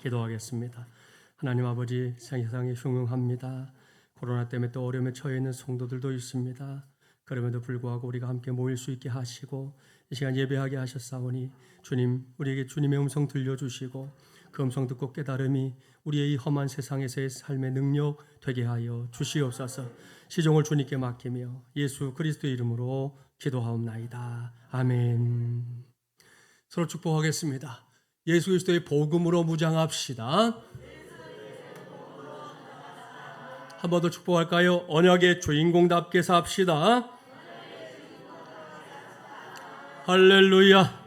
기도하겠습니다. 하나님 아버지, 세상이 흉흉합니다. 코로나 때문에 또 어려움에 처해 있는 성도들도 있습니다. 그럼에도 불구하고 우리가 함께 모일 수 있게 하시고 이 시간 예배하게 하셨사오니 주님, 우리에게 주님의 음성 들려주시고 그 음성 듣고 깨달음이 우리의 이 험한 세상에서의 삶의 능력 되게 하여 주시옵소서. 시종을 주님께 맡기며 예수 그리스도의 이름으로 기도하옵나이다. 아멘. 서로 축복하겠습니다. 예수 그리스도의 복음으로 무장합시다. 한 번 더 축복할까요? 언약의 주인공답게 삽시다. 할렐루야.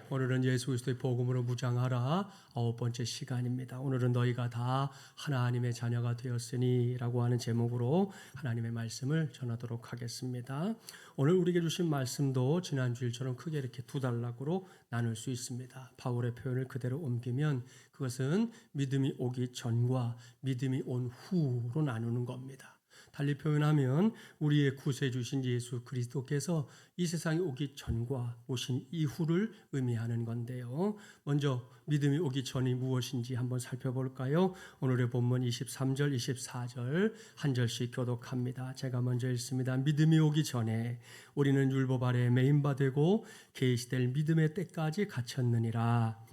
오늘은 예수 그리스도의 복음으로 무장하라 9번째 시간입니다. 오늘은 너희가 다 하나님의 자녀가 되었으니 라고 하는 제목으로 하나님의 말씀을 전하도록 하겠습니다. 오늘 우리에게 주신 말씀도 지난주일처럼 크게 이렇게 두 단락으로 나눌 수 있습니다. 바울의 표현을 그대로 옮기면 그것은 믿음이 오기 전과 믿음이 온 후로 나누는 겁니다. 달리 표현하면 우리의 구세주신 예수 그리스도께서 이 세상에 오기 전과 오신 이후를 의미하는 건데요. 먼저 믿음이 오기 전이 무엇인지 한번 살펴볼까요? 오늘의 본문 23절, 24절 한 절씩 교독합니다. 제가 먼저 읽습니다. 믿음이 오기 전에 우리는 율법 아래에 매인바 되고 계시될 믿음의 때까지 갇혔느니라.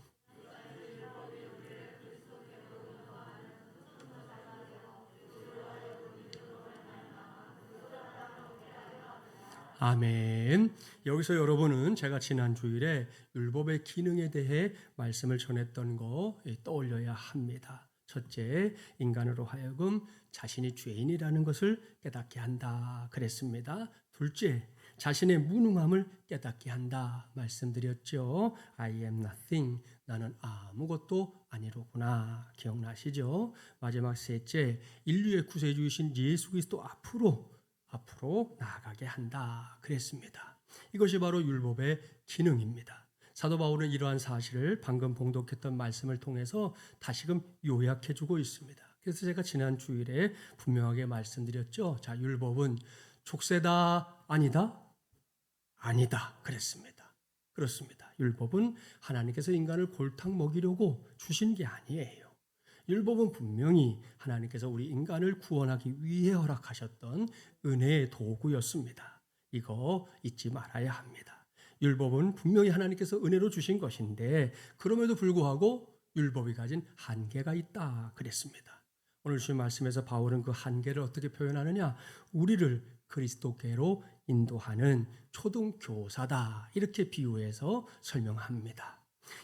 아멘. 여기서 여러분은 제가 지난 주일에 율법의 기능에 대해 말씀을 전했던 거 떠올려야 합니다. 첫째, 인간으로 하여금 자신이 죄인이라는 것을 깨닫게 한다 그랬습니다. 둘째, 자신의 무능함을 깨닫게 한다 말씀드렸죠. I am nothing. 나는 아무것도 아니로구나. 기억나시죠? 마지막 셋째, 인류의 구세주이신 예수 그리스도 앞으로 나아가게 한다 그랬습니다. 이것이 바로 율법의 기능입니다. 사도 바울은 이러한 사실을 방금 봉독했던 말씀을 통해서 다시금 요약해주고 있습니다. 그래서 제가 지난 주일에 분명하게 말씀드렸죠. 자, 율법은 족쇄다 아니다? 아니다 그랬습니다. 그렇습니다. 율법은 하나님께서 인간을 골탕 먹이려고 주신 게 아니에요. 율법은 분명히 하나님께서 우리 인간을 구원하기 위해 허락하셨던 은혜의 도구였습니다. 이거 잊지 말아야 합니다. 율법은 분명히 하나님께서 은혜로 주신 것인데 그럼에도 불구하고 율법이 가진 한계가 있다 그랬습니다. 오늘 주신 말씀에서 바울은 그 한계를 어떻게 표현하느냐? 우리를 그리스도께로 인도하는 초등교사다 이렇게 비유해서 설명합니다.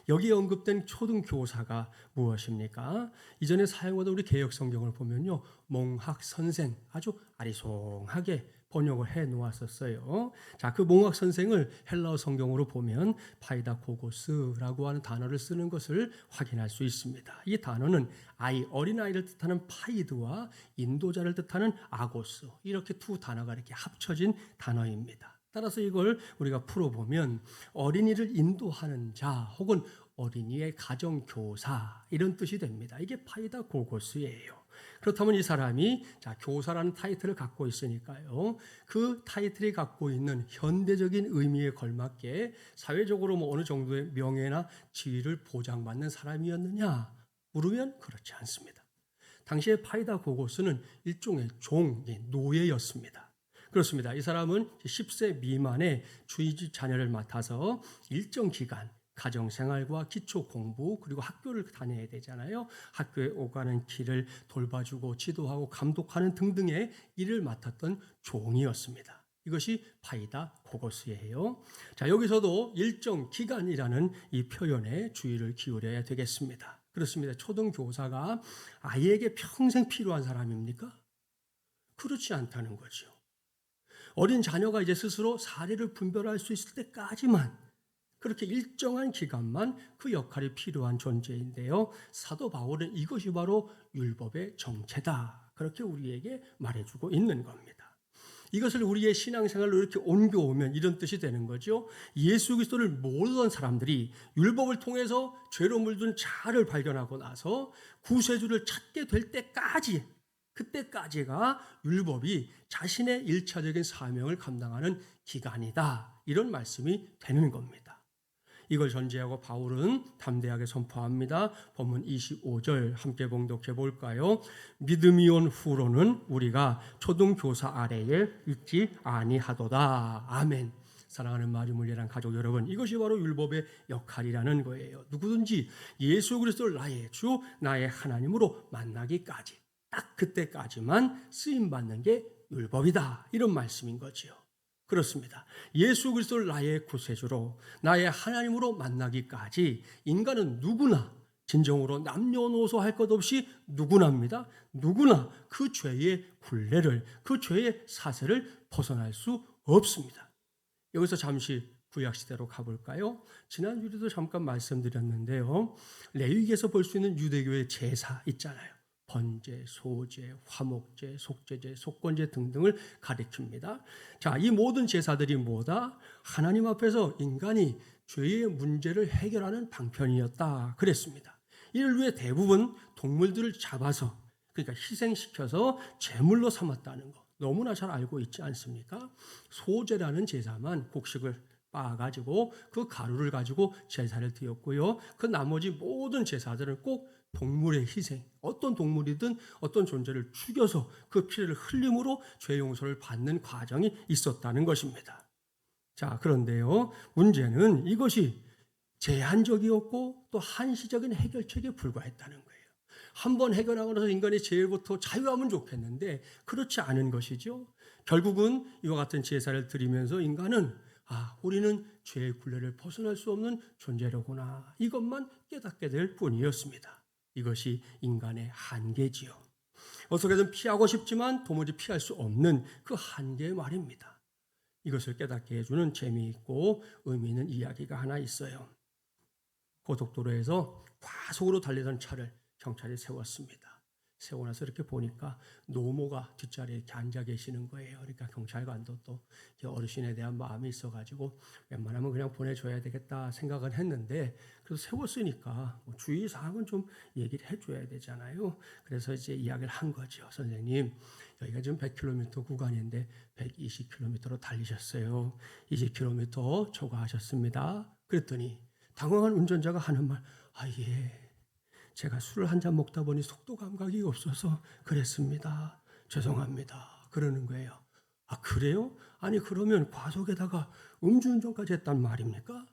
여기에 언급된 초등교사가 무엇입니까? 이전에 사용하던 우리 개역성경을 보면요, 몽학선생 아주 아리송하게 번역을 해 놓았었어요. 자, 그 몽학선생을 헬라어 성경으로 보면 파이다고고스라고 하는 단어를 쓰는 것을 확인할 수 있습니다. 이 단어는 어린아이를 뜻하는 파이드와 인도자를 뜻하는 아고스 이렇게 두 단어가 이렇게 합쳐진 단어입니다. 따라서 이걸 우리가 풀어보면 어린이를 인도하는 자 혹은 어린이의 가정교사 이런 뜻이 됩니다. 이게 파이다고고스예요. 그렇다면 이 사람이 교사라는 타이틀을 갖고 있으니까요. 그 타이틀이 갖고 있는 현대적인 의미에 걸맞게 사회적으로 어느 정도의 명예나 지위를 보장받는 사람이었느냐 물으면 그렇지 않습니다. 당시에 파이다고고스는 일종의 노예였습니다. 그렇습니다. 이 사람은 10세 미만의 주의집 자녀를 맡아서 일정 기간 가정생활과 기초공부 그리고 학교를 다녀야 되잖아요. 학교에 오가는 길을 돌봐주고 지도하고 감독하는 등등의 일을 맡았던 종이었습니다. 이것이 파이다고고스예요. 자, 여기서도 일정 기간이라는 이 표현에 주의를 기울여야 되겠습니다. 그렇습니다. 초등교사가 아이에게 평생 필요한 사람입니까? 그렇지 않다는 거죠. 어린 자녀가 이제 스스로 사례를 분별할 수 있을 때까지만 그렇게 일정한 기간만 그 역할이 필요한 존재인데요. 사도 바울은 이것이 바로 율법의 정체다. 그렇게 우리에게 말해주고 있는 겁니다. 이것을 우리의 신앙생활로 이렇게 옮겨오면 이런 뜻이 되는 거죠. 예수 그리스도를 모르던 사람들이 율법을 통해서 죄로 물든 자아를 발견하고 나서 구세주를 찾게 될 때까지 그때까지가 율법이 자신의 일차적인 사명을 감당하는 기간이다. 이런 말씀이 되는 겁니다. 이걸 전제하고 바울은 담대하게 선포합니다. 본문 25절 함께 봉독해 볼까요? 믿음이 온 후로는 우리가 초등교사 아래에 있지 아니하도다. 아멘. 사랑하는 마리물리랑 가족 여러분, 이것이 바로 율법의 역할이라는 거예요. 누구든지 예수 그리스도를 나의 주, 나의 하나님으로 만나기까지, 딱 그때까지만 쓰임받는 게 율법이다, 이런 말씀인 거지요. 그렇습니다. 예수 그리스도를 나의 구세주로, 나의 하나님으로 만나기까지 인간은 누구나 진정으로 남녀노소 할 것 없이 누구나입니다. 누구나 그 죄의 굴레를, 그 죄의 사슬을 벗어날 수 없습니다. 여기서 잠시 구약시대로 가볼까요? 지난주에도 잠깐 말씀드렸는데요. 레위기에서 볼 수 있는 유대교의 제사 있잖아요. 번제, 소제, 화목제, 속죄제, 속건제 등등을 가리킵니다. 자, 이 모든 제사들이 뭐다? 하나님 앞에서 인간이 죄의 문제를 해결하는 방편이었다 그랬습니다. 이를 위해 대부분 동물들을 잡아서, 그러니까 희생시켜서 제물로 삼았다는 거 너무나 잘 알고 있지 않습니까? 소제라는 제사만 곡식을 빻아가지고 그 가루를 가지고 제사를 드렸고요. 그 나머지 모든 제사들은 꼭 동물의 희생, 어떤 동물이든 어떤 존재를 죽여서 그 피를 흘림으로 죄 용서를 받는 과정이 있었다는 것입니다. 자, 그런데요, 문제는 이것이 제한적이었고 또 한시적인 해결책에 불과했다는 거예요. 한번 해결하고 나서 인간이 죄로부터 자유하면 좋겠는데 그렇지 않은 것이죠. 결국은 이와 같은 제사를 드리면서 인간은 우리는 죄의 굴레를 벗어날 수 없는 존재로구나, 이것만 깨닫게 될 뿐이었습니다. 이것이 인간의 한계지요. 어떻게든 피하고 싶지만 도무지 피할 수 없는 그 한계 말입니다. 이것을 깨닫게 해주는 재미있고 의미 있는 이야기가 하나 있어요. 고속도로에서 과속으로 달리던 차를 경찰이 세웠습니다. 세우고 나서 이렇게 보니까 노모가 뒷자리에 이렇게 앉아 계시는 거예요. 그러니까 경찰관도 또 어르신에 대한 마음이 있어가지고 웬만하면 그냥 보내줘야 되겠다 생각은 했는데, 그래서 세웠으니까 주의사항은 좀 얘기를 해줘야 되잖아요. 그래서 이제 이야기를 한 거죠. 선생님, 여기가 지금 100km 구간인데 120km로 달리셨어요. 20km 초과하셨습니다. 그랬더니 당황한 운전자가 하는 말, 예. 제가 술을 한 잔 먹다 보니 속도 감각이 없어서 그랬습니다. 죄송합니다. 그러는 거예요. 그래요? 아니 그러면 과속에다가 음주운전까지 했단 말입니까?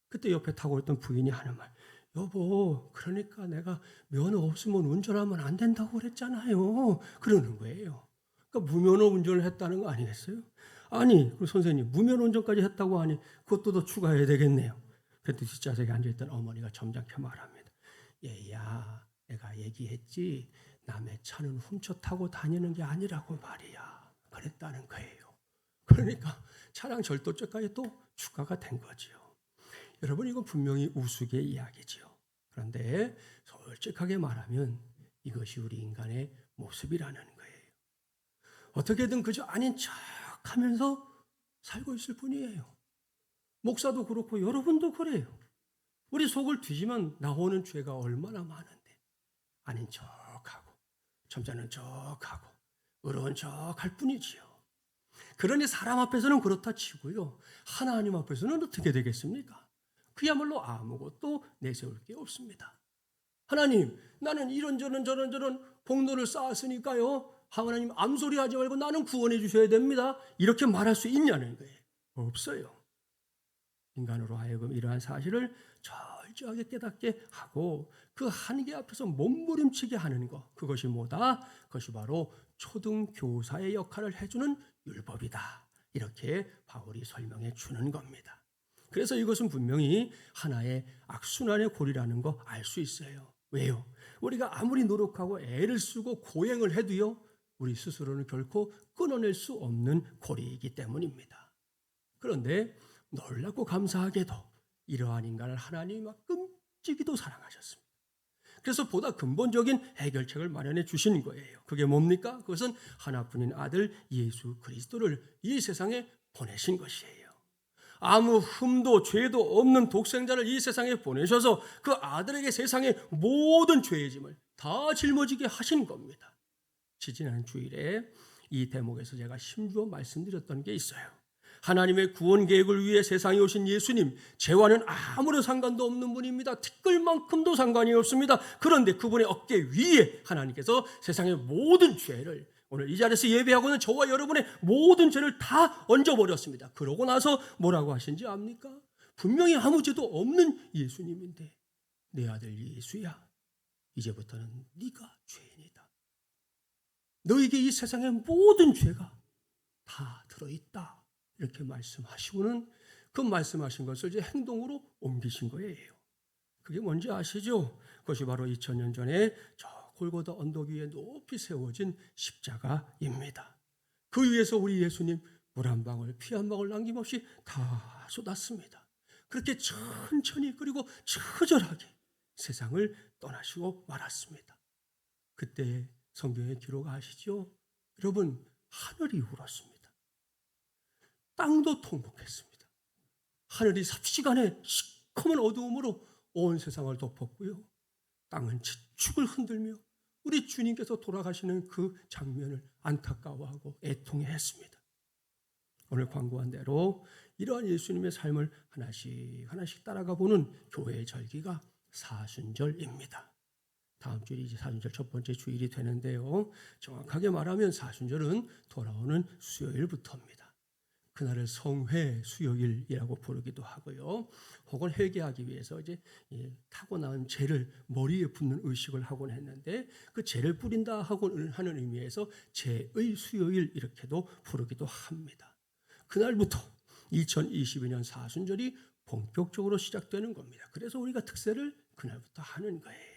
그때 옆에 타고 있던 부인이 하는 말, 여보, 그러니까 내가 면허 없으면 운전하면 안 된다고 그랬잖아요. 그러는 거예요. 그러니까 무면허 운전을 했다는 거 아니겠어요? 아니, 선생님, 무면허 운전까지 했다고 하니 그것도 더 추가해야 되겠네요. 그때 뒷좌석에 앉아있던 어머니가 점잖게 말합니다. 얘야, 내가 얘기했지, 남의 차는 훔쳐 타고 다니는 게 아니라고 말이야. 그랬다는 거예요. 그러니까 차량 절도죄까지 또 추가가 된 거지요. 여러분, 이건 분명히 우스개의 이야기지요. 그런데 솔직하게 말하면 이것이 우리 인간의 모습이라는 거예요. 어떻게든 그저 아닌 척 하면서 살고 있을 뿐이에요. 목사도 그렇고 여러분도 그래요. 우리 속을 뒤지면 나오는 죄가 얼마나 많은데 아닌 척하고 점잖은 척하고 의로운 척할 뿐이지요. 그러니 사람 앞에서는 그렇다 치고요, 하나님 앞에서는 어떻게 되겠습니까? 그야말로 아무것도 내세울 게 없습니다. 하나님, 나는 이런저런 저런 복로를 쌓았으니까요, 하나님 암소리 하지 말고 나는 구원해 주셔야 됩니다, 이렇게 말할 수 있냐는 거예요. 없어요. 인간으로 하여금 이러한 사실을 철저하게 깨닫게 하고 그 한계 앞에서 몸부림치게 하는 것, 그것이 뭐다? 그것이 바로 초등교사의 역할을 해주는 율법이다, 이렇게 바울이 설명해 주는 겁니다. 그래서 이것은 분명히 하나의 악순환의 고리라는 거 알 수 있어요. 왜요? 우리가 아무리 노력하고 애를 쓰고 고행을 해도요, 우리 스스로는 결코 끊어낼 수 없는 고리이기 때문입니다. 그런데 놀랍고 감사하게도 이러한 인간을 하나님이 막 끔찍이도 사랑하셨습니다. 그래서 보다 근본적인 해결책을 마련해 주신 거예요. 그게 뭡니까? 그것은 하나뿐인 아들 예수 그리스도를 이 세상에 보내신 것이에요. 아무 흠도 죄도 없는 독생자를 이 세상에 보내셔서 그 아들에게 세상의 모든 죄의 짐을 다 짊어지게 하신 겁니다. 지지난 주일에 이 대목에서 제가 심주어 말씀드렸던 게 있어요. 하나님의 구원 계획을 위해 세상에 오신 예수님, 죄와는 아무런 상관도 없는 분입니다. 티끌만큼도 상관이 없습니다. 그런데 그분의 어깨 위에 하나님께서 세상의 모든 죄를, 오늘 이 자리에서 예배하고 있는 저와 여러분의 모든 죄를 다 얹어버렸습니다. 그러고 나서 뭐라고 하신지 압니까? 분명히 아무 죄도 없는 예수님인데 내 아들 예수야, 이제부터는 네가 죄인이다. 너에게 이 세상의 모든 죄가 다 들어있다. 이렇게 말씀하시고는 그 말씀하신 것을 이제 행동으로 옮기신 거예요. 그게 뭔지 아시죠? 그것이 바로 2000년 전에 저 골고다 언덕 위에 높이 세워진 십자가입니다. 그 위에서 우리 예수님 물 한 방울, 피 한 방울 남김없이 다 쏟았습니다. 그렇게 천천히 그리고 처절하게 세상을 떠나시고 말았습니다. 그때 성경의 기록 아시죠? 여러분, 하늘이 울었습니다. 땅도 통곡했습니다. 하늘이 삽시간에 시커먼 어두움으로 온 세상을 덮었고요. 땅은 지축을 흔들며 우리 주님께서 돌아가시는 그 장면을 안타까워하고 애통해했습니다. 오늘 광고한 대로 이러한 예수님의 삶을 하나씩 하나씩 따라가 보는 교회의 절기가 사순절입니다. 다음 주일이 이제 사순절 첫 번째 주일이 되는데요. 정확하게 말하면 사순절은 돌아오는 수요일부터입니다. 그날을 성회 수요일이라고 부르기도 하고요. 혹은 회개하기 위해서 이제 타고난 죄를 머리에 붓는 의식을 하곤 했는데 그 죄를 뿌린다 하고는 하는 의미에서 죄의 수요일 이렇게도 부르기도 합니다. 그날부터 2022년 사순절이 본격적으로 시작되는 겁니다. 그래서 우리가 특세를 그날부터 하는 거예요.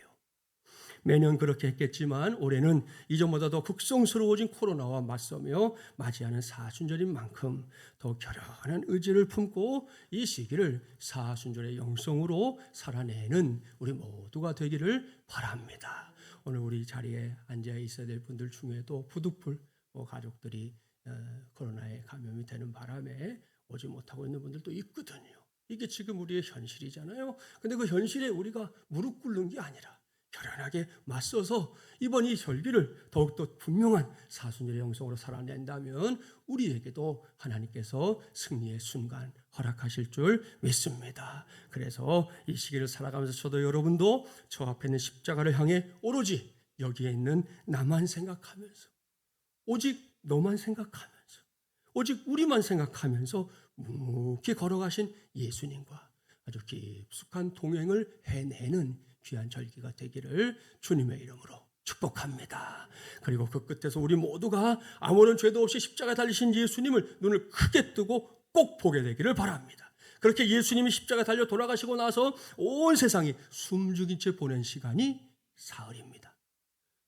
매년 그렇게 했겠지만 올해는 이전보다 더 극성스러워진 코로나와 맞서며 맞이하는 사순절인 만큼 더 결연한 의지를 품고 이 시기를 사순절의 영성으로 살아내는 우리 모두가 되기를 바랍니다. 오늘 우리 자리에 앉아 있어야 될 분들 중에도 부득불 가족들이 코로나에 감염이 되는 바람에 오지 못하고 있는 분들도 있거든요. 이게 지금 우리의 현실이잖아요. 근데 그 현실에 우리가 무릎 꿇는 게 아니라 결연하게 맞서서 이번 이 절기를 더욱더 분명한 사순절의 영성으로 살아낸다면 우리에게도 하나님께서 승리의 순간 허락하실 줄 믿습니다. 그래서 이 시기를 살아가면서 저도 여러분도 저 앞에 있는 십자가를 향해 오로지 여기에 있는 나만 생각하면서 오직 너만 생각하면서 오직 우리만 생각하면서 묵묵히 걸어가신 예수님과 아주 깊숙한 동행을 해내는 귀한 절기가 되기를 주님의 이름으로 축복합니다. 그리고 그 끝에서 우리 모두가 아무런 죄도 없이 십자가에 달리신 예수님을 눈을 크게 뜨고 꼭 보게 되기를 바랍니다. 그렇게 예수님이 십자가에 달려 돌아가시고 나서 온 세상이 숨죽인 채 보낸 시간이 사흘입니다.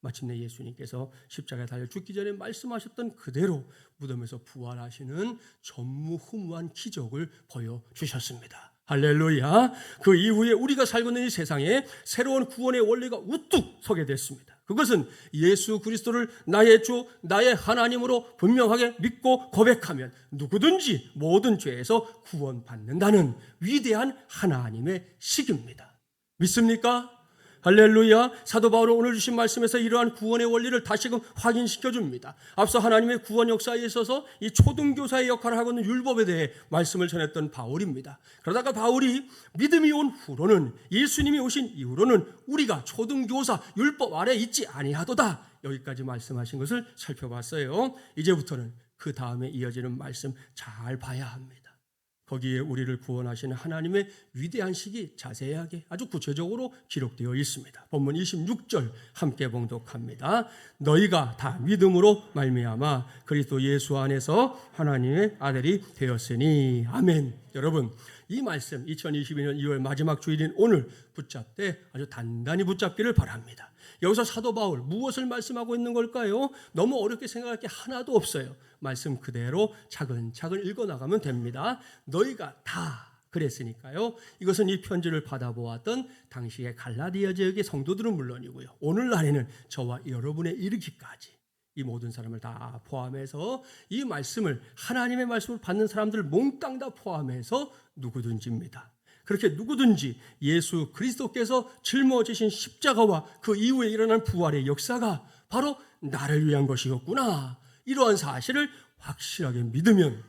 마침내 예수님께서 십자가에 달려 죽기 전에 말씀하셨던 그대로 무덤에서 부활하시는 전무후무한 기적을 보여주셨습니다. 할렐루야. 그 이후에 우리가 살고 있는 이 세상에 새로운 구원의 원리가 우뚝 서게 됐습니다. 그것은 예수 그리스도를 나의 주, 나의 하나님으로 분명하게 믿고 고백하면 누구든지 모든 죄에서 구원받는다는 위대한 하나님의 식입니다. 믿습니까? 할렐루야. 사도 바울은 오늘 주신 말씀에서 이러한 구원의 원리를 다시금 확인시켜 줍니다. 앞서 하나님의 구원 역사에 있어서 이 초등교사의 역할을 하고 있는 율법에 대해 말씀을 전했던 바울입니다. 그러다가 바울이 믿음이 온 후로는, 예수님이 오신 이후로는 우리가 초등교사 율법 아래 있지 아니하도다, 여기까지 말씀하신 것을 살펴봤어요. 이제부터는 그 다음에 이어지는 말씀 잘 봐야 합니다. 거기에 우리를 구원하시는 하나님의 위대한 식이 자세하게 아주 구체적으로 기록되어 있습니다. 본문 26절 함께 봉독합니다. 너희가 다 믿음으로 말미암아 그리스도 예수 안에서 하나님의 아들이 되었으니. 아멘. 여러분, 이 말씀 2022년 2월 마지막 주일인 오늘 붙잡되 아주 단단히 붙잡기를 바랍니다. 여기서 사도 바울 무엇을 말씀하고 있는 걸까요? 너무 어렵게 생각할 게 하나도 없어요. 말씀 그대로 차근차근 읽어나가면 됩니다. 너희가 다 그랬으니까요. 이것은 이 편지를 받아보았던 당시의 갈라디아 지역의 성도들은 물론이고요. 오늘날에는 저와 여러분에 이르기까지 이 모든 사람을 다 포함해서 이 말씀을, 하나님의 말씀을 받는 사람들을 몽땅 다 포함해서 누구든지입니다. 그렇게 누구든지 예수 그리스도께서 짊어지신 십자가와 그 이후에 일어난 부활의 역사가 바로 나를 위한 것이었구나, 이러한 사실을 확실하게 믿으면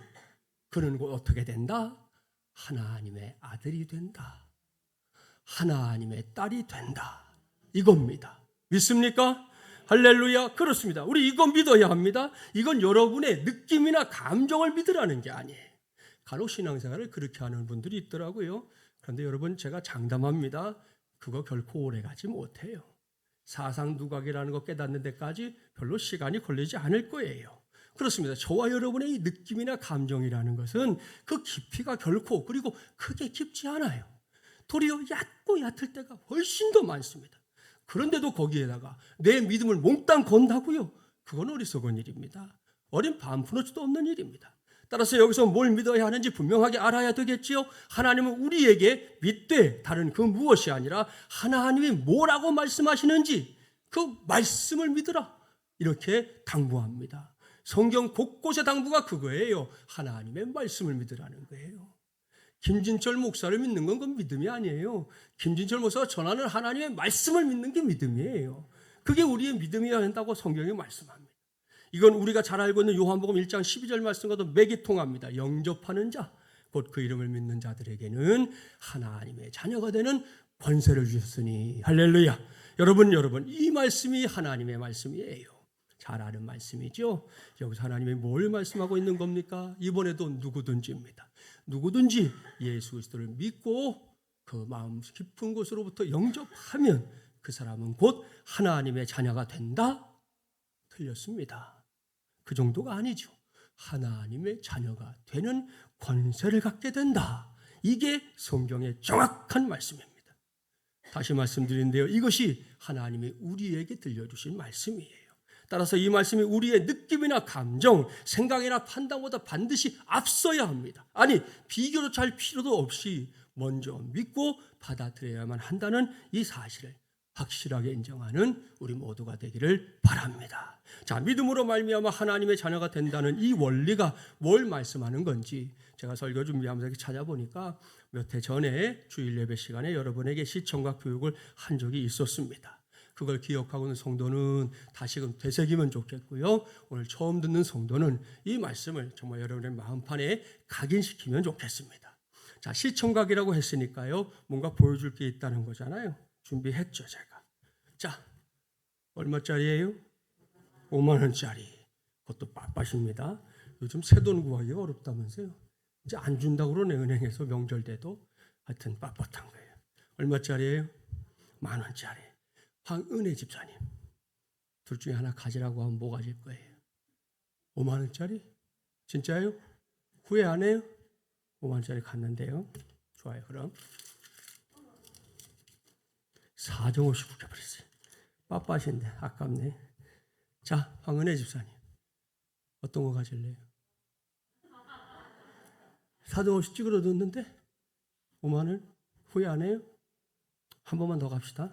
그는 곧 어떻게 된다? 하나님의 아들이 된다. 하나님의 딸이 된다. 이겁니다. 믿습니까? 할렐루야. 그렇습니다. 우리 이거 믿어야 합니다. 이건 여러분의 느낌이나 감정을 믿으라는 게 아니에요. 간혹 신앙생활을 그렇게 하는 분들이 있더라고요. 그런데 여러분, 제가 장담합니다. 그거 결코 오래가지 못해요. 사상 누각이라는 거 깨닫는 데까지 별로 시간이 걸리지 않을 거예요. 그렇습니다. 저와 여러분의 이 느낌이나 감정이라는 것은 그 깊이가 결코, 그리고 크게 깊지 않아요. 도리어 얕고 얕을 때가 훨씬 더 많습니다. 그런데도 거기에다가 내 믿음을 몽땅 건다고요? 그건 어리석은 일입니다. 어린 반푼어치도 없는 일입니다. 따라서 여기서 뭘 믿어야 하는지 분명하게 알아야 되겠지요. 하나님은 우리에게 믿되 다른 그 무엇이 아니라 하나님이 뭐라고 말씀하시는지 그 말씀을 믿으라, 이렇게 당부합니다. 성경 곳곳의 당부가 그거예요. 하나님의 말씀을 믿으라는 거예요. 김진철 목사를 믿는 건 그건 믿음이 아니에요. 김진철 목사가 전하는 하나님의 말씀을 믿는 게 믿음이에요. 그게 우리의 믿음이어야 한다고 성경이 말씀합니다. 이건 우리가 잘 알고 있는 요한복음 1장 12절 말씀과도 맥이 통합니다. 영접하는 자, 곧 그 이름을 믿는 자들에게는 하나님의 자녀가 되는 권세를 주셨으니. 할렐루야. 여러분, 이 말씀이 하나님의 말씀이에요. 잘 아는 말씀이죠. 여기서 하나님이 뭘 말씀하고 있는 겁니까? 이번에도 누구든지입니다. 누구든지 예수 그리스도를 믿고 그 마음 깊은 곳으로부터 영접하면 그 사람은 곧 하나님의 자녀가 된다? 틀렸습니다. 그 정도가 아니죠. 하나님의 자녀가 되는 권세를 갖게 된다. 이게 성경의 정확한 말씀입니다. 다시 말씀드리는데요. 이것이 하나님이 우리에게 들려주신 말씀이에요. 따라서 이 말씀이 우리의 느낌이나 감정, 생각이나 판단보다 반드시 앞서야 합니다. 아니, 비교조차 할 필요도 없이 먼저 믿고 받아들여야만 한다는 이 사실을 확실하게 인정하는 우리 모두가 되기를 바랍니다. 자, 믿음으로 말미암아 하나님의 자녀가 된다는 이 원리가 뭘 말씀하는 건지 제가 설교 준비하면서 이렇게 찾아보니까 몇 해 전에 주일 예배 시간에 여러분에게 시청각 교육을 한 적이 있었습니다. 그걸 기억하고 있는 성도는 다시금 되새기면 좋겠고요. 오늘 처음 듣는 성도는 이 말씀을 정말 여러분의 마음판에 각인시키면 좋겠습니다. 자, 시청각이라고 했으니까요. 뭔가 보여줄 게 있다는 거잖아요. 준비했죠, 제가. 자, 얼마짜리예요? 5만 원짜리. 그것도 빳빳입니다. 요즘 새돈 구하기가 어렵다면서요. 이제 안 준다고 그러네, 은행에서 명절 때도. 하여튼 빳빳한 거예요. 얼마짜리예요? 1만 원짜리. 황은혜 집사님, 둘 중에 하나 가지라고 하면 뭐 가질 거예요? 5만 원짜리? 진짜요? 후회 안 해요? 5만 원짜리 갔는데요. 좋아요. 그럼 4.50 붙여버렸어요. 빳빳인데 아깝네. 자, 황은혜 집사님, 어떤 거 가질래요? 4.50 찌그러 뒀는데 5만 원? 후회 안 해요? 한 번만 더 갑시다.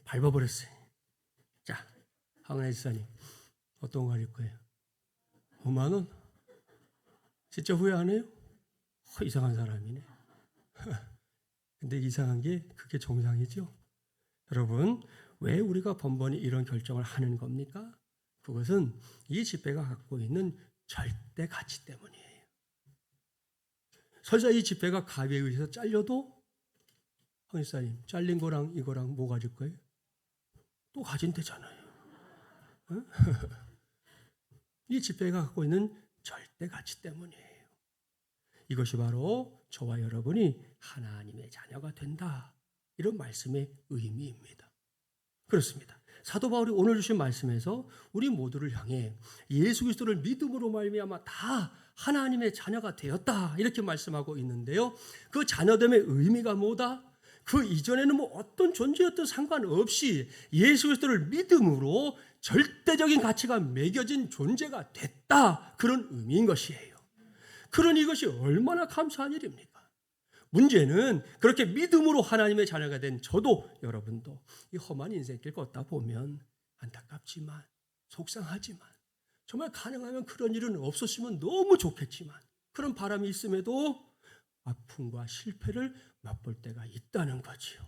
밟아버렸어요. 자, 황은혜 집사님, 어떤 거 가질 거예요? 5만 원? 진짜 후회 안 해요? 이상한 사람이네. 근데 이상한 게 그게 정상이죠. 여러분, 왜 우리가 번번이 이런 결정을 하는 겁니까? 그것은 이 지폐가 갖고 있는 절대 가치 때문이에요. 설사 이 지폐가 가위에 의해서 잘려도 황 집사님, 잘린 거랑 이거랑 뭐 가질 거예요? 또 가진대잖아요. 이 지폐가 갖고 있는 절대 가치 때문이에요. 이것이 바로 저와 여러분이 하나님의 자녀가 된다, 이런 말씀의 의미입니다. 그렇습니다. 사도 바울이 오늘 주신 말씀에서 우리 모두를 향해 예수 그리스도를 믿음으로 말미암아 다 하나님의 자녀가 되었다, 이렇게 말씀하고 있는데요. 그 자녀됨의 의미가 뭐다? 그 이전에는 뭐 어떤 존재였든 상관없이 예수 그리스도를 믿음으로 절대적인 가치가 매겨진 존재가 됐다, 그런 의미인 것이에요. 그러니 이것이 얼마나 감사한 일입니까? 문제는 그렇게 믿음으로 하나님의 자녀가 된 저도 여러분도 이 험한 인생길 걷다 보면 안타깝지만 속상하지만 정말 가능하면 그런 일은 없었으면 너무 좋겠지만 그런 바람이 있음에도 아픔과 실패를 맛볼 때가 있다는 거지요.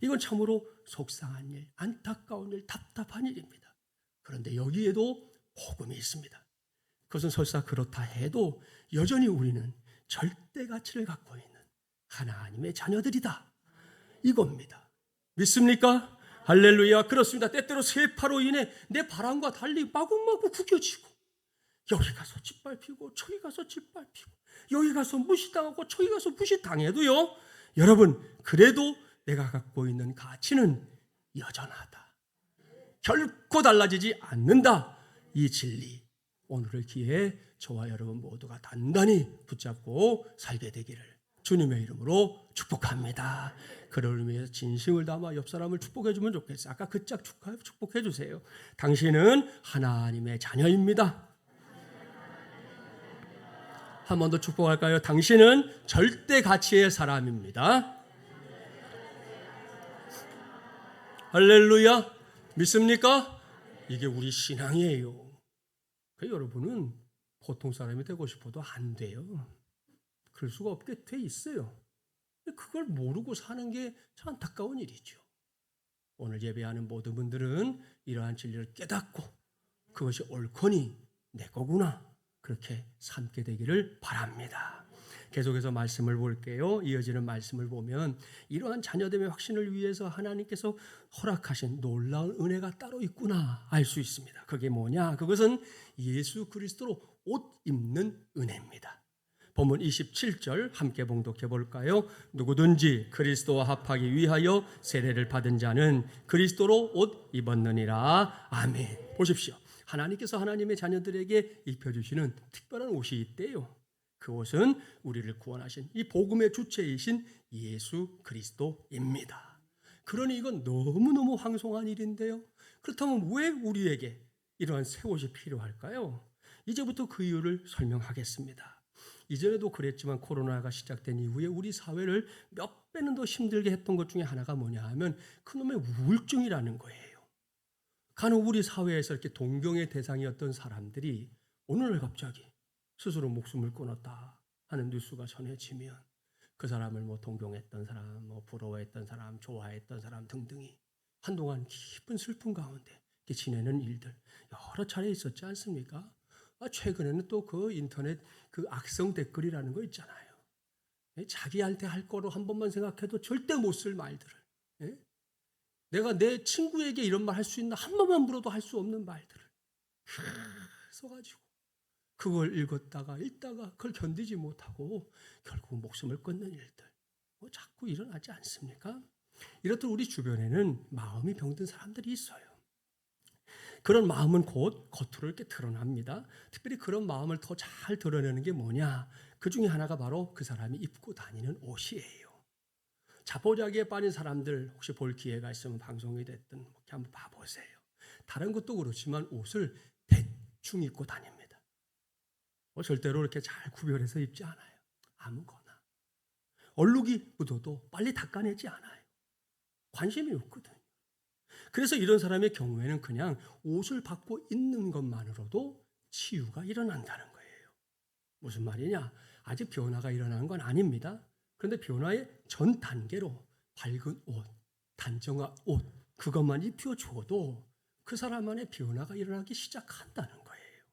이건 참으로 속상한 일, 안타까운 일, 답답한 일입니다. 그런데 여기에도 복음이 있습니다. 그것은 설사 그렇다 해도 여전히 우리는 절대 가치를 갖고 있는 하나님의 자녀들이다. 이겁니다. 믿습니까? 할렐루야. 그렇습니다. 때때로 세파로 인해 내 바람과 달리 마구마구 구겨지고 여기 가서 짓밟히고 저기 가서 짓밟히고 여기 가서 무시당하고 저기 가서 무시당해도요, 여러분, 그래도 내가 갖고 있는 가치는 여전하다. 결코 달라지지 않는다. 이 진리, 오늘을 기회에 저와 여러분 모두가 단단히 붙잡고 살게 되기를 주님의 이름으로 축복합니다. 그를 위해서 진심을 담아 옆 사람을 축복해 주면 좋겠어요. 아까 그 짝 축복해 주세요. 당신은 하나님의 자녀입니다. 한 번 더 축복할까요? 당신은 절대 가치의 사람입니다. 할렐루야. 믿습니까? 이게 우리 신앙이에요. 여러분은 보통 사람이 되고 싶어도 안 돼요. 그럴 수가 없게 돼 있어요. 그걸 모르고 사는 게 참 안타까운 일이죠. 오늘 예배하는 모든 분들은 이러한 진리를 깨닫고 그것이 옳거니 내 거구나, 그렇게 삼게 되기를 바랍니다. 계속해서 말씀을 볼게요. 이어지는 말씀을 보면 이러한 자녀됨의 확신을 위해서 하나님께서 허락하신 놀라운 은혜가 따로 있구나 알 수 있습니다. 그게 뭐냐? 그것은 예수 그리스도로 옷 입는 은혜입니다. 본문 27절 함께 봉독해 볼까요? 누구든지 그리스도와 합하기 위하여 세례를 받은 자는 그리스도로 옷 입었느니라. 아멘. 보십시오. 하나님께서 하나님의 자녀들에게 입혀주시는 특별한 옷이 있대요. 그 옷은 우리를 구원하신 이 복음의 주체이신 예수 그리스도입니다. 그러니 이건 너무너무 황송한 일인데요. 그렇다면 왜 우리에게 이러한 새 옷이 필요할까요? 이제부터 그 이유를 설명하겠습니다. 이전에도 그랬지만 코로나가 시작된 이후에 우리 사회를 몇 배는 더 힘들게 했던 것 중에 하나가 뭐냐 하면 그놈의 우울증이라는 거예요. 간혹 우리 사회에서 이렇게 동경의 대상이었던 사람들이 어느 날 갑자기 스스로 목숨을 끊었다 하는 뉴스가 전해지면 그 사람을 동경했던 사람, 부러워했던 사람, 좋아했던 사람 등등이 한동안 깊은 슬픔 가운데 지내는 일들 여러 차례 있었지 않습니까? 최근에는 또 그 인터넷 그 악성 댓글이라는 거 있잖아요. 자기한테 할 거로 한 번만 생각해도 절대 못 쓸 말들을, 내가 내 친구에게 이런 말 할 수 있나 한 번만 물어도 할 수 없는 말들을 써가지고 그걸 읽다가 그걸 견디지 못하고 결국 목숨을 끊는 일들 자꾸 일어나지 않습니까? 이렇듯 우리 주변에는 마음이 병든 사람들이 있어요. 그런 마음은 곧 겉으로 이렇게 드러납니다. 특별히 그런 마음을 더 잘 드러내는 게 뭐냐? 그 중에 하나가 바로 그 사람이 입고 다니는 옷이에요. 자포자기에 빠진 사람들 혹시 볼 기회가 있으면 방송이 됐든 이렇게 한번 봐보세요. 다른 것도 그렇지만 옷을 대충 입고 다닙니다. 절대로 이렇게 잘 구별해서 입지 않아요. 아무거나. 얼룩이 묻어도 빨리 닦아내지 않아요. 관심이 없거든요. 그래서 이런 사람의 경우에는 그냥 옷을 받고 있는 것만으로도 치유가 일어난다는 거예요. 무슨 말이냐? 아직 변화가 일어나는 건 아닙니다. 그런데 변화의 전 단계로 밝은 옷, 단정한 옷, 그것만 입혀줘도 그 사람 안에 변화가 일어나기 시작한다는 거예요.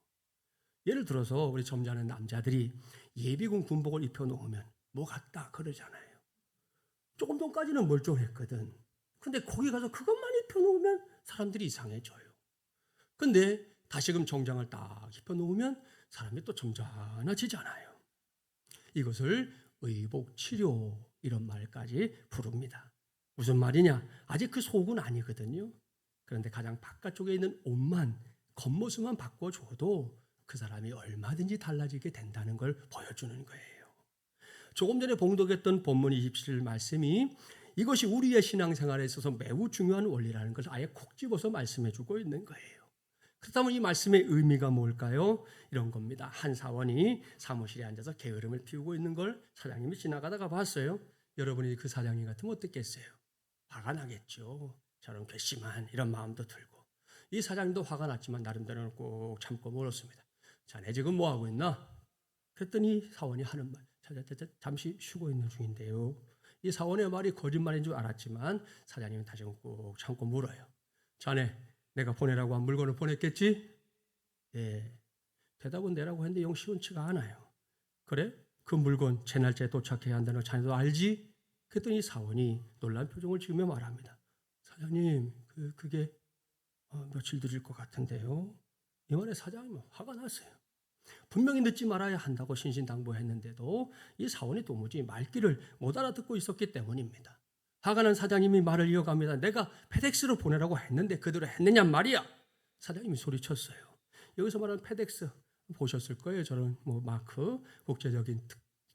예를 들어서 우리 점잖은 남자들이 예비군 군복을 입혀놓으면 뭐 같다 그러잖아요. 조금 전까지는 멀쩡했거든. 근데 거기 가서 그것만 입혀놓으면 사람들이 이상해져요. 근데 다시금 정장을 딱 입혀놓으면 사람이 또 점잖아지잖아요. 이것을 의복치료 이런 말까지 부릅니다. 무슨 말이냐? 아직 그 속은 아니거든요. 그런데 가장 바깥쪽에 있는 옷만, 겉모습만 바꿔줘도 그 사람이 얼마든지 달라지게 된다는 걸 보여주는 거예요. 조금 전에 봉독했던 본문 27절 말씀이 이것이 우리의 신앙생활에 있어서 매우 중요한 원리라는 것을 아예 콕 집어서 말씀해 주고 있는 거예요. 그렇다면 이 말씀의 의미가 뭘까요? 이런 겁니다. 한 사원이 사무실에 앉아서 게으름을 피우고 있는 걸 사장님이 지나가다가 봤어요. 여러분이 그 사장님 같으면 어떻겠어요? 화가 나겠죠. 저런 괘씸한 이런 마음도 들고. 이 사장님도 화가 났지만 나름대로는 꼭 참고 물었습니다. 자네 지금 뭐 하고 있나? 그랬더니 사원이 하는 말. 잠시 쉬고 있는 중인데요. 이 사원의 말이 거짓말인 줄 알았지만 사장님은 다시 꾹 참고 물어요. 자네 내가 보내라고 한 물건을 보냈겠지? 예. 대답은 내라고 했는데 영 시원치가 않아요. 그래? 그 물건 제 날짜에 도착해야 한다는 거 자네도 알지? 그랬더니 사원이 놀란 표정을 지으며 말합니다. 사장님 그게 며칠 드릴 것 같은데요. 이 말에 사장님은 화가 났어요. 분명히 늦지 말아야 한다고 신신당부했는데도 이 사원이 도무지 말귀를 못 알아듣고 있었기 때문입니다. 화가 난 사장님이 말을 이어갑니다. 내가 페덱스로 보내라고 했는데 그대로 했느냐 말이야. 사장님이 소리쳤어요. 여기서 말하는 페덱스 보셨을 거예요. 저는 마크 국제적인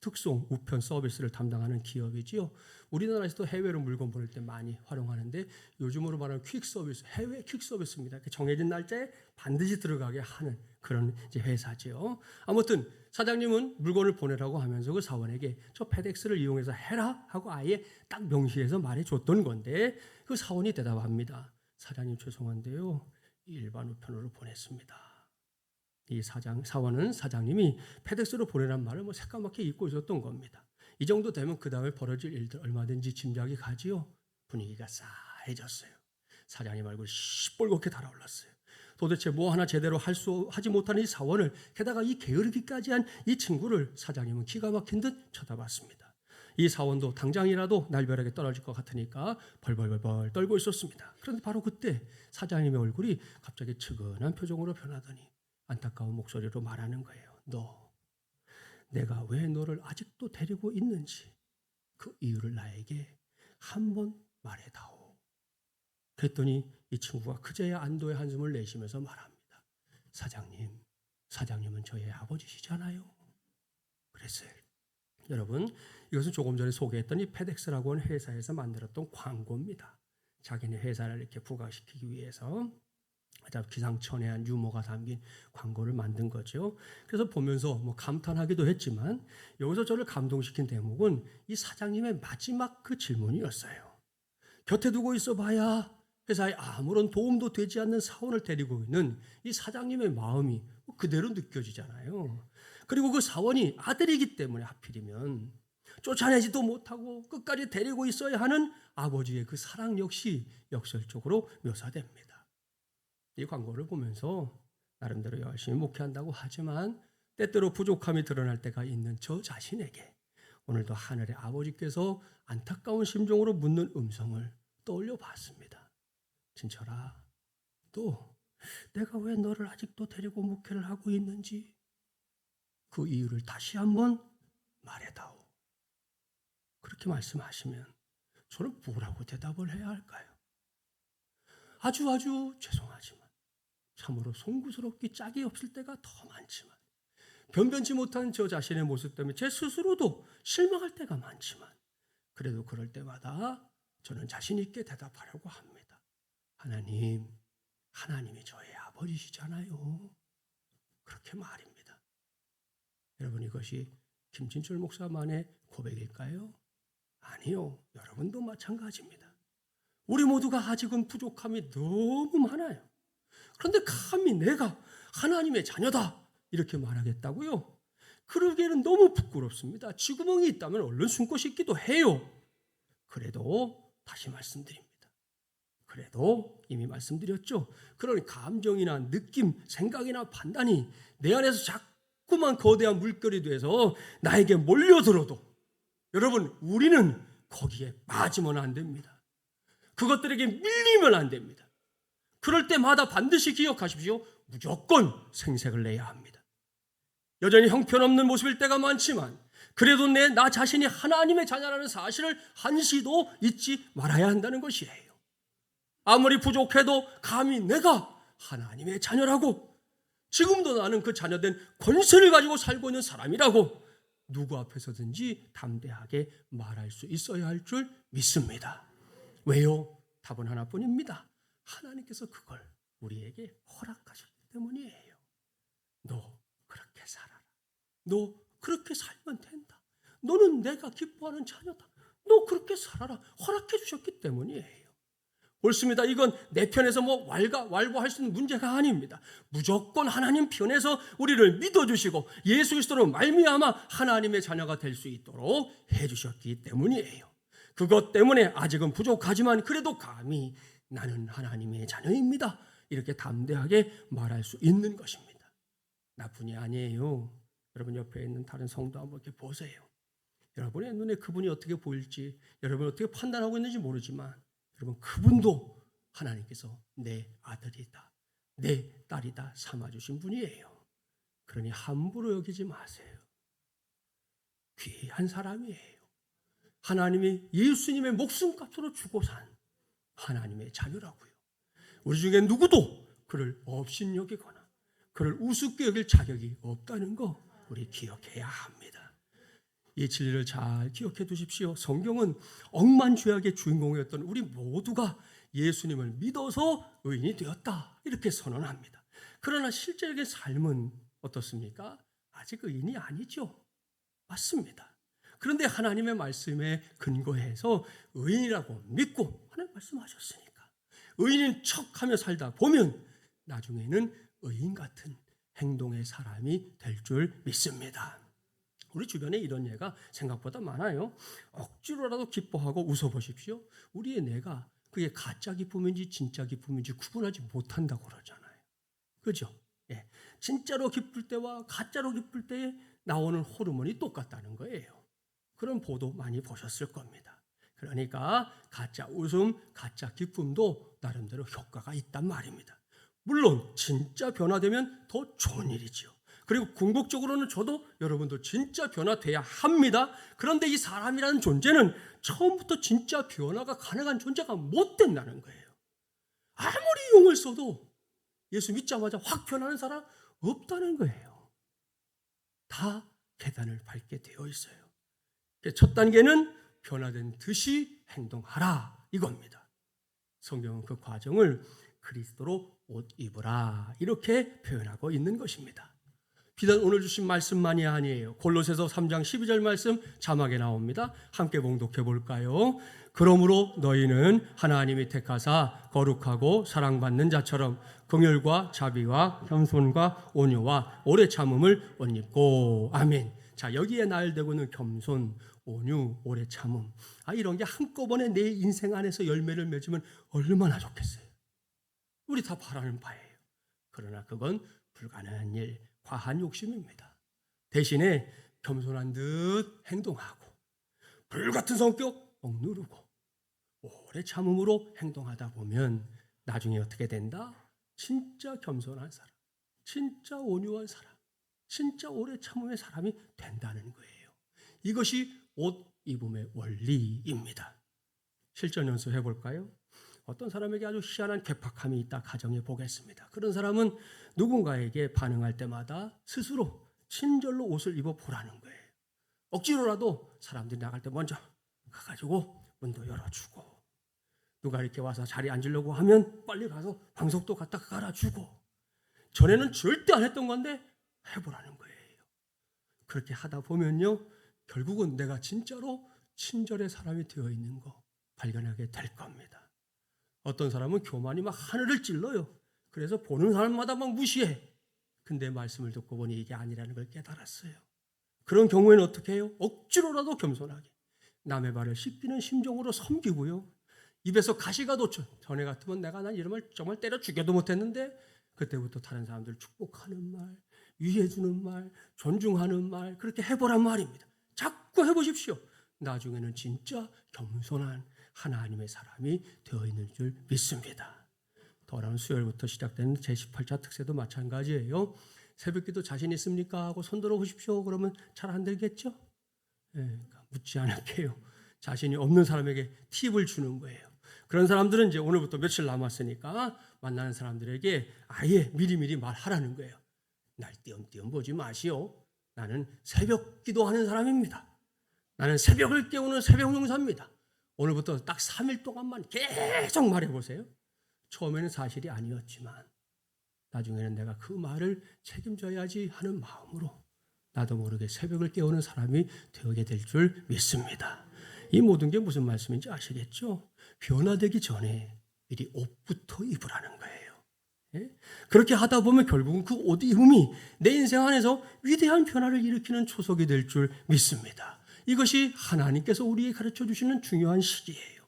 특송 우편 서비스를 담당하는 기업이지요. 우리나라에서도 해외로 물건 보낼 때 많이 활용하는데 요즘으로 말하는 퀵 서비스, 해외 퀵 서비스입니다. 정해진 날짜에 반드시 들어가게 하는 그런 이제 회사지요. 아무튼 사장님은 물건을 보내라고 하면서 그 사원에게 저 페덱스를 이용해서 해라 하고 아예 딱 명시해서 말해줬던 건데 그 사원이 대답합니다. 사장님 죄송한데요. 일반 우편으로 보냈습니다. 이 사원은 사장님이 페덱스로 보내란 말을 새까맣게 잊고 있었던 겁니다. 이 정도 되면 그 다음에 벌어질 일들 얼마든지 짐작이 가지요. 분위기가 싸해졌어요. 사장님 얼굴이 시뻘겋게 달아올랐어요. 도대체 뭐 하나 제대로 하지 못하는 이 사원을 게다가 이 게으르기까지 한 이 친구를 사장님은 기가 막힌 듯 쳐다봤습니다. 이 사원도 당장이라도 날벼락에 떨어질 것 같으니까 벌벌벌 떨고 있었습니다. 그런데 바로 그때 사장님의 얼굴이 갑자기 측은한 표정으로 변하더니 안타까운 목소리로 말하는 거예요. 내가 왜 너를 아직도 데리고 있는지 그 이유를 나에게 한번 말해다오. 그랬더니 이 친구가 그제야 안도의 한숨을 내쉬면서 말합니다. 사장님은 저의 아버지시잖아요. 그랬어요. 여러분, 이것은 조금 전에 소개했던 이 페덱스라고 하는 회사에서 만들었던 광고입니다. 자기네 회사를 이렇게 부각시키기 위해서 아주 기상천외한 유머가 담긴 광고를 만든 거죠. 그래서 보면서 감탄하기도 했지만 여기서 저를 감동시킨 대목은 이 사장님의 마지막 그 질문이었어요. 곁에 두고 있어봐야 회사에 아무런 도움도 되지 않는 사원을 데리고 있는 이 사장님의 마음이 그대로 느껴지잖아요. 그리고 그 사원이 아들이기 때문에 하필이면 쫓아내지도 못하고 끝까지 데리고 있어야 하는 아버지의 그 사랑 역시 역설적으로 묘사됩니다. 이 광고를 보면서 나름대로 열심히 목회한다고 하지만 때때로 부족함이 드러날 때가 있는 저 자신에게 오늘도 하늘의 아버지께서 안타까운 심정으로 묻는 음성을 떠올려 봤습니다. 진철아, 또 내가 왜 너를 아직도 데리고 목회를 하고 있는지 그 이유를 다시 한번 말해다오. 그렇게 말씀하시면 저는 뭐라고 대답을 해야 할까요? 아주 죄송하지만 참으로 송구스럽기 짝이 없을 때가 더 많지만 변변치 못한 저 자신의 모습 때문에 제 스스로도 실망할 때가 많지만 그래도 그럴 때마다 저는 자신 있게 대답하려고 합니다. 하나님이 저의 아버지시잖아요. 그렇게 말입니다. 여러분, 이것이 김진철 목사만의 고백일까요? 아니요. 여러분도 마찬가지입니다. 우리 모두가 아직은 부족함이 너무 많아요. 그런데 감히 내가 하나님의 자녀다 이렇게 말하겠다고요? 그러기에는 너무 부끄럽습니다. 쥐구멍이 있다면 얼른 숨고 싶기도 해요. 그래도 다시 말씀드립니다. 그래도 이미 말씀드렸죠. 그런 감정이나 느낌, 생각이나 판단이 내 안에서 자꾸만 거대한 물결이 돼서 나에게 몰려들어도 여러분, 우리는 거기에 빠지면 안 됩니다. 그것들에게 밀리면 안 됩니다. 그럴 때마다 반드시 기억하십시오. 무조건 생색을 내야 합니다. 여전히 형편없는 모습일 때가 많지만 그래도 나 자신이 하나님의 자녀라는 사실을 한시도 잊지 말아야 한다는 것이에요. 아무리 부족해도 감히 내가 하나님의 자녀라고, 지금도 나는 그 자녀된 권세를 가지고 살고 있는 사람이라고 누구 앞에서든지 담대하게 말할 수 있어야 할 줄 믿습니다. 왜요? 답은 하나뿐입니다. 하나님께서 그걸 우리에게 허락하셨기 때문이에요. 너 그렇게 살아라. 너 그렇게 살면 된다. 너는 내가 기뻐하는 자녀다. 너 그렇게 살아라. 허락해 주셨기 때문이에요. 옳습니다. 이건 내 편에서 왈가왈부할 수 있는 문제가 아닙니다. 무조건 하나님 편에서 우리를 믿어주시고 예수 그리스도로 말미암아 하나님의 자녀가 될 수 있도록 해주셨기 때문이에요. 그것 때문에 아직은 부족하지만 그래도 감히 나는 하나님의 자녀입니다. 이렇게 담대하게 말할 수 있는 것입니다. 나뿐이 아니에요. 여러분 옆에 있는 다른 성도 한번 이렇게 보세요. 여러분의 눈에 그분이 어떻게 보일지, 여러분이 어떻게 판단하고 있는지 모르지만 여러분 그분도 하나님께서 내 아들이다, 내 딸이다 삼아주신 분이에요. 그러니 함부로 여기지 마세요. 귀한 사람이에요. 하나님이 예수님의 목숨값으로 주고 산 하나님의 자녀라고요. 우리 중에 누구도 그를 업신여기거나 그를 우습게 여길 자격이 없다는 거 우리 기억해야 합니다. 이 진리를 잘 기억해 두십시오. 성경은 억만죄악의 주인공이었던 우리 모두가 예수님을 믿어서 의인이 되었다 이렇게 선언합니다. 그러나 실제적인 삶은 어떻습니까? 아직 의인이 아니죠. 맞습니다. 그런데 하나님의 말씀에 근거해서 의인이라고 믿고 하나님 말씀하셨으니까 의인인 척하며 살다 보면 나중에는 의인 같은 행동의 사람이 될 줄 믿습니다. 우리 주변에 이런 예가 생각보다 많아요. 억지로라도 기뻐하고 웃어보십시오. 우리의 뇌가 그게 가짜 기쁨인지 진짜 기쁨인지 구분하지 못한다고 그러잖아요. 그죠? 예. 진짜로 기쁠 때와 가짜로 기쁠 때에 나오는 호르몬이 똑같다는 거예요. 그런 보도 많이 보셨을 겁니다. 그러니까 가짜 웃음, 가짜 기쁨도 나름대로 효과가 있단 말입니다. 물론 진짜 변화되면 더 좋은 일이죠. 그리고 궁극적으로는 저도 여러분도 진짜 변화돼야 합니다. 그런데 이 사람이라는 존재는 처음부터 진짜 변화가 가능한 존재가 못 된다는 거예요. 아무리 용을 써도 예수 믿자마자 확 변하는 사람 없다는 거예요. 다 계단을 밟게 되어 있어요. 첫 단계는 변화된 듯이 행동하라 이겁니다. 성경은 그 과정을 그리스도로 옷 입으라 이렇게 표현하고 있는 것입니다. 비단 오늘 주신 말씀만이 아니에요. 골로새서 3장 12절 말씀 자막에 나옵니다. 함께 봉독해 볼까요? 그러므로 너희는 하나님이 택하사 거룩하고 사랑받는 자처럼 긍휼과 자비와 겸손과 온유와 오래 참음을 옷 입고 아멘. 자, 여기에 나열되고는 겸손, 온유, 오래 참음. 이런 게 한꺼번에 내 인생 안에서 열매를 맺으면 얼마나 좋겠어요. 우리 다 바라는 바예요. 그러나 그건 불가능한 일, 과한 욕심입니다. 대신에 겸손한 듯 행동하고 불같은 성격 억누르고 오래 참음으로 행동하다 보면 나중에 어떻게 된다? 진짜 겸손한 사람, 진짜 온유한 사람, 진짜 오래 참음의 사람이 된다는 거예요. 이것이 옷 입음의 원리입니다. 실전 연습해 볼까요? 어떤 사람에게 아주 희한한 괴팍함이 있다 가정해 보겠습니다. 그런 사람은 누군가에게 반응할 때마다 스스로 친절로 옷을 입어 보라는 거예요. 억지로라도 사람들이 나갈 때 먼저 가가지고 문도 열어주고 누가 이렇게 와서 자리에 앉으려고 하면 빨리 가서 방석도 갖다 깔아주고 전에는 절대 안 했던 건데 해보라는 거예요. 그렇게 하다 보면요 결국은 내가 진짜로 친절의 사람이 되어 있는 거 발견하게 될 겁니다. 어떤 사람은 교만이 막 하늘을 찔러요. 그래서 보는 사람마다 막 무시해. 근데 말씀을 듣고 보니 이게 아니라는 걸 깨달았어요. 그런 경우에는 어떻게 해요? 억지로라도 겸손하게 남의 발을 씻기는 심정으로 섬기고요. 입에서 가시가 돋죠. 전에 같으면 내가 난 이름을 정말 때려 죽여도 못했는데 그때부터 다른 사람들 축복하는 말, 위해주는 말, 존중하는 말 그렇게 해보란 말입니다. 자꾸 해보십시오. 나중에는 진짜 겸손한 하나님의 사람이 되어 있는 줄 믿습니다. 돌아온 수요일부터 시작되는 제18차 특세도 마찬가지예요. 새벽기도 자신 있습니까? 하고 손 들어보십시오. 그러면 잘 안 되겠죠? 묻지 않을게요. 자신이 없는 사람에게 팁을 주는 거예요. 그런 사람들은 이제 오늘부터 며칠 남았으니까 만나는 사람들에게 아예 미리미리 말하라는 거예요. 날 띄엄띄엄 보지 마시오. 나는 새벽 기도하는 사람입니다. 나는 새벽을 깨우는 새벽 용사입니다. 오늘부터 딱 3일 동안만 계속 말해보세요. 처음에는 사실이 아니었지만 나중에는 내가 그 말을 책임져야지 하는 마음으로 나도 모르게 새벽을 깨우는 사람이 되게 될 줄 믿습니다. 이 모든 게 무슨 말씀인지 아시겠죠? 변화되기 전에 미리 옷부터 입으라는 거예요. 예? 그렇게 하다 보면 결국은 그 옷 입음이 내 인생 안에서 위대한 변화를 일으키는 초석이 될 줄 믿습니다. 이것이 하나님께서 우리에게 가르쳐 주시는 중요한 시기예요.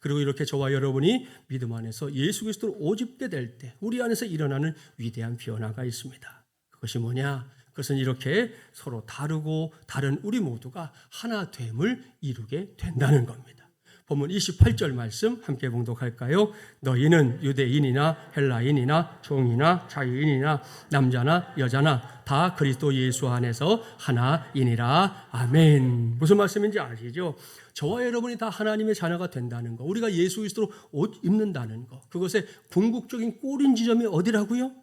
그리고 이렇게 저와 여러분이 믿음 안에서 예수 그리스도를 오집게 될 때 우리 안에서 일어나는 위대한 변화가 있습니다. 그것이 뭐냐? 그것은 이렇게 서로 다르고 다른 우리 모두가 하나됨을 이루게 된다는 겁니다. 본문 28절 말씀 함께 봉독할까요? 너희는 유대인이나 헬라인이나 종이나 자유인이나 남자나 여자나 다 그리스도 예수 안에서 하나이니라. 아멘. 무슨 말씀인지 아시죠? 저와 여러분이 다 하나님의 자녀가 된다는 거, 우리가 예수 그리스도로 옷 입는다는 거, 그것의 궁극적인 꼬린 지점이 어디라고요?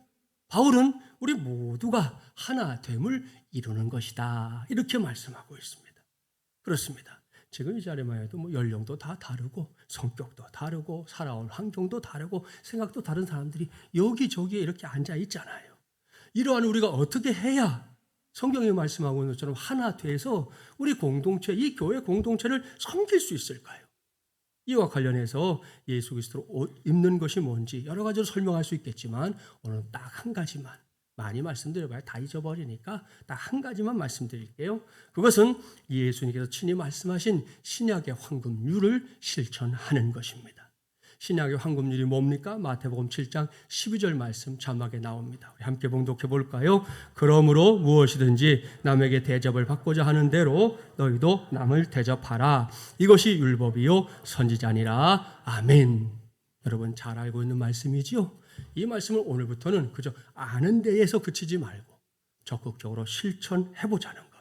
바울은 우리 모두가 하나됨을 이루는 것이다, 이렇게 말씀하고 있습니다. 그렇습니다. 지금 이 자리만 해도 연령도 다 다르고 성격도 다르고 살아온 환경도 다르고 생각도 다른 사람들이 여기저기에 이렇게 앉아 있잖아요. 이러한 우리가 어떻게 해야 성경이 말씀하고 있는 것처럼 하나 돼서 우리 공동체, 이 교회 공동체를 섬길 수 있을까요? 이와 관련해서 예수 그리스도로 옷 입는 것이 뭔지 여러 가지로 설명할 수 있겠지만 오늘 딱 한 가지만, 많이 말씀드려봐야 다 잊어버리니까 딱 한 가지만 말씀드릴게요. 그것은 예수님께서 친히 말씀하신 신약의 황금률을 실천하는 것입니다. 신약의 황금률이 뭡니까? 마태복음 7장 12절 말씀 자막에 나옵니다. 우리 함께 봉독해 볼까요? 그러므로 무엇이든지 남에게 대접을 받고자 하는 대로 너희도 남을 대접하라. 이것이 율법이요 선지자니라. 아멘. 여러분 잘 알고 있는 말씀이지요? 이 말씀을 오늘부터는 그저 아는 데에서 그치지 말고 적극적으로 실천해보자는 겁니다.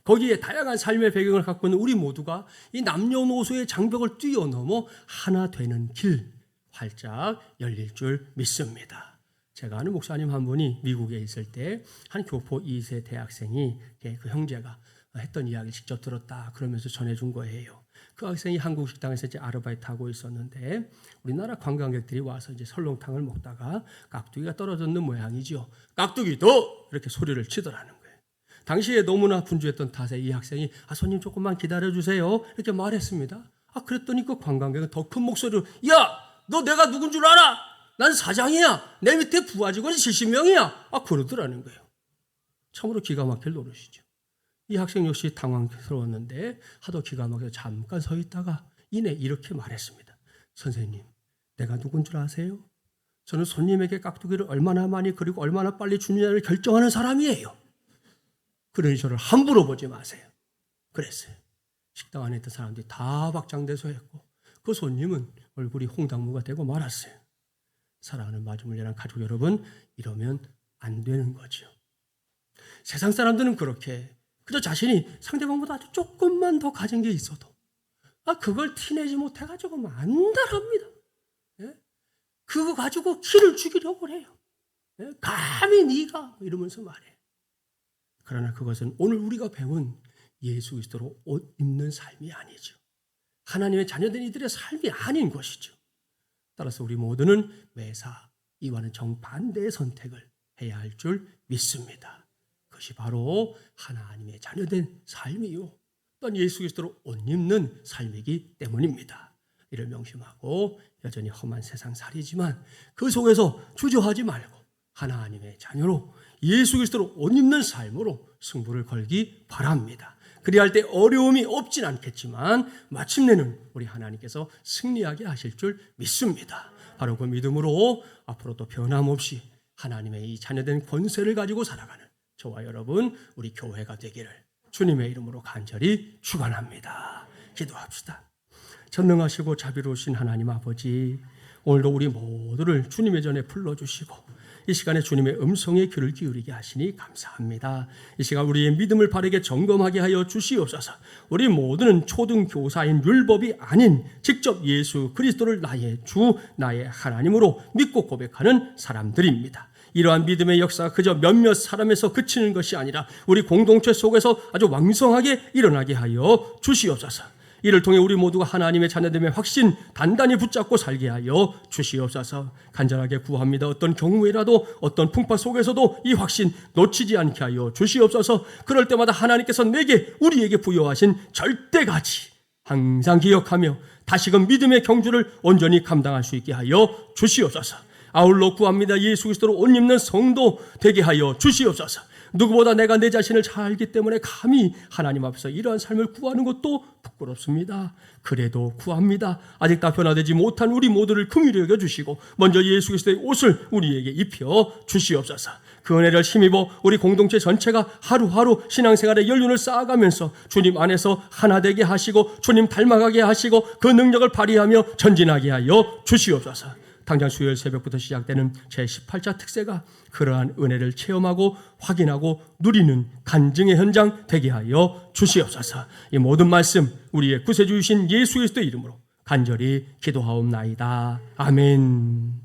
거기에 다양한 삶의 배경을 갖고 있는 우리 모두가 이 남녀노소의 장벽을 뛰어넘어 하나 되는 길 활짝 열릴 줄 믿습니다. 제가 아는 목사님 한 분이 미국에 있을 때 한 교포 2세 대학생이 그 형제가 했던 이야기를 직접 들었다 그러면서 전해준 거예요. 그 학생이 한국 식당에서 이제 아르바이트 하고 있었는데 우리나라 관광객들이 와서 이제 설렁탕을 먹다가 깍두기가 떨어졌는 모양이죠. 깍두기 더! 이렇게 소리를 치더라는 거예요. 당시에 너무나 분주했던 탓에 이 학생이 손님 조금만 기다려주세요 이렇게 말했습니다. 그랬더니 그 관광객은 더 큰 목소리로 야! 너 내가 누군 줄 알아? 난 사장이야. 내 밑에 부하 직원이 70명이야. 그러더라는 거예요. 참으로 기가 막힐 노릇이죠. 이 학생 역시 당황스러웠는데 하도 기가 막혀서 잠깐 서 있다가 이내 이렇게 말했습니다. 선생님, 내가 누군 줄 아세요? 저는 손님에게 깍두기를 얼마나 많이 그리고 얼마나 빨리 주느냐를 결정하는 사람이에요. 그러니 저를 함부로 보지 마세요. 그랬어요. 식당 안에 있던 사람들이 다 박장대소했고 그 손님은 얼굴이 홍당무가 되고 말았어요. 사랑하는 마주물려란 가족 여러분, 이러면 안 되는 거죠. 세상 사람들은 그렇게 그저 자신이 상대방보다 아주 조금만 더 가진 게 있어도 그걸 티내지 못해가지고 안달합니다. 예? 그거 가지고 기를 죽이려고 해요. 예? 감히 네가 이러면서 말해. 그러나 그것은 오늘 우리가 배운 예수 그리스도로 옷 입는 삶이 아니죠. 하나님의 자녀된 이들의 삶이 아닌 것이죠. 따라서 우리 모두는 매사 이와는 정반대의 선택을 해야 할 줄 믿습니다. 그것이 바로 하나님의 자녀된 삶이요, 또한 예수 그리스도로 옷 입는 삶이기 때문입니다. 이를 명심하고 여전히 험한 세상살이지만 그 속에서 주저하지 말고 하나님의 자녀로 예수 그리스도로 옷 입는 삶으로 승부를 걸기 바랍니다. 그리할 때 어려움이 없진 않겠지만 마침내는 우리 하나님께서 승리하게 하실 줄 믿습니다. 바로 그 믿음으로 앞으로도 변함없이 하나님의 이 자녀된 권세를 가지고 살아가는 저와 여러분, 우리 교회가 되기를 주님의 이름으로 간절히 축원합니다. 기도합시다. 전능하시고 자비로우신 하나님 아버지, 오늘도 우리 모두를 주님의 전에 불러주시고 이 시간에 주님의 음성에 귀를 기울이게 하시니 감사합니다. 이 시간 우리의 믿음을 바르게 점검하게 하여 주시옵소서. 우리 모두는 초등교사인 율법이 아닌 직접 예수 그리스도를 나의 주, 나의 하나님으로 믿고 고백하는 사람들입니다. 이러한 믿음의 역사가 그저 몇몇 사람에서 그치는 것이 아니라 우리 공동체 속에서 아주 왕성하게 일어나게 하여 주시옵소서. 이를 통해 우리 모두가 하나님의 자녀됨의 확신 단단히 붙잡고 살게 하여 주시옵소서. 간절하게 구합니다. 어떤 경우에라도 어떤 풍파 속에서도 이 확신 놓치지 않게 하여 주시옵소서. 그럴 때마다 하나님께서 우리에게 부여하신 절대가치 항상 기억하며 다시금 믿음의 경주를 온전히 감당할 수 있게 하여 주시옵소서. 아울러 구합니다. 예수 그리스도로 옷 입는 성도 되게 하여 주시옵소서. 누구보다 내가 내 자신을 잘 알기 때문에 감히 하나님 앞에서 이러한 삶을 구하는 것도 부끄럽습니다. 그래도 구합니다. 아직 다 변화되지 못한 우리 모두를 긍휼히 여겨주시고 먼저 예수 그리스도의 옷을 우리에게 입혀 주시옵소서. 그 은혜를 힘입어 우리 공동체 전체가 하루하루 신앙생활의 연륜을 쌓아가면서 주님 안에서 하나 되게 하시고 주님 닮아가게 하시고 그 능력을 발휘하며 전진하게 하여 주시옵소서. 당장 수요일 새벽부터 시작되는 제18차 특세가 그러한 은혜를 체험하고 확인하고 누리는 간증의 현장 되게 하여 주시옵소서. 이 모든 말씀 우리의 구세주이신 예수 그리스도의 이름으로 간절히 기도하옵나이다. 아멘.